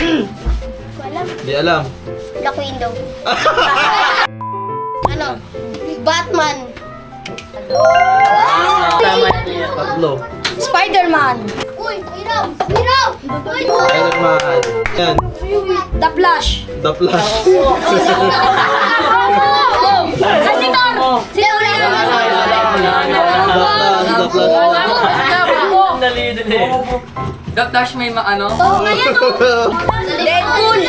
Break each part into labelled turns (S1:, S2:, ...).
S1: Alam.
S2: Di alam.
S1: Black Widow. Ano? Batman.
S3: Tama yan.
S2: Tatlo.
S1: Spider-Man. Uy, hiraw! Hiraw! Uy,
S2: Spider-Man. Yan.
S1: The Flash.
S2: The Flash.
S1: Ay, si Thor! Si Thor yan!
S2: The Flash.
S3: Dali. The Flash may maano?
S1: Oo, ngayon o. Deadpool.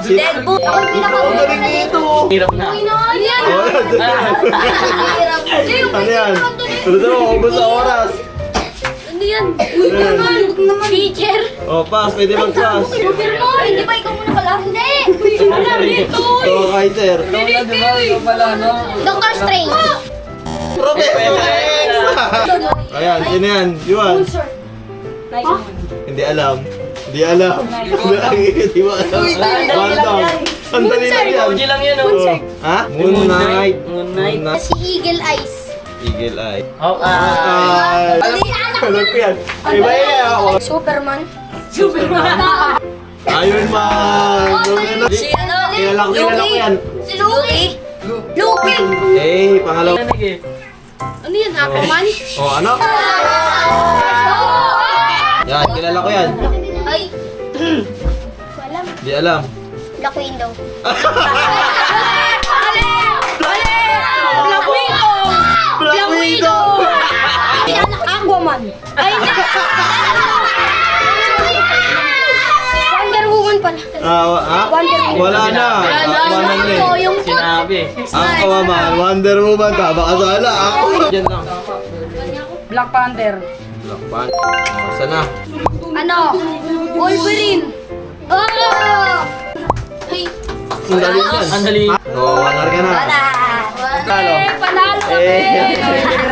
S2: Si
S1: Deadpool. Ako yung
S2: Ang galing nito.
S3: Hirap na.
S1: Yan.
S2: Ano yan? Tuloy mo, ubos sa oras.
S1: Ano yan? Uy, naman. Teacher.
S2: O, pass. Pwede mag-pass.
S1: Super mo. Hindi ba ikaw muna pala? Hindi. Wala dito.
S2: So, Kaiser.
S3: Ikaw pala, no?
S1: Doctor Strange.
S2: Professor X! Ayan, sino yan? Yuan. Hindi alam. Hindi alam. Hindi mo alam. Random. Sandali lang yan.
S3: Emoji lang yan, oh.
S2: Oh. Ha? Moon Knight.
S3: Moon Knight.
S1: Si Eagle Eyes.
S2: Eagle Eye.
S3: Oh,
S2: Alam ko yan. Iba yan. Ako.
S1: Superman.
S2: Iron Man.
S1: Si ano?
S2: Kilala ko yan.
S1: Si Loki. Loki.
S2: Eh, pangalawa.
S1: Ano yan? Aquaman?
S2: Oh, ano? Yan, kilala ko yan.
S1: Ay. Wala.
S2: Di alam.
S1: Black Widow.
S2: Black Widow!
S1: Aquaman. Ay, hindi. Wonder Woman pala.
S2: Wala na. Wala na eh.
S1: Yung
S3: Sinabi.
S2: Ang kawaman, Wonder Woman, tama ka sana. Ako. Diyan lang.
S4: Black Panther.
S2: Black Panther. Oh, sana.
S1: ano? Wolverine. Oh! Hey.
S2: Ang dali yan.
S3: Ang dali.
S2: Oh, 1 hour ka na.
S1: Wala.
S2: Talo.
S1: Panalo kami.
S2: Eh.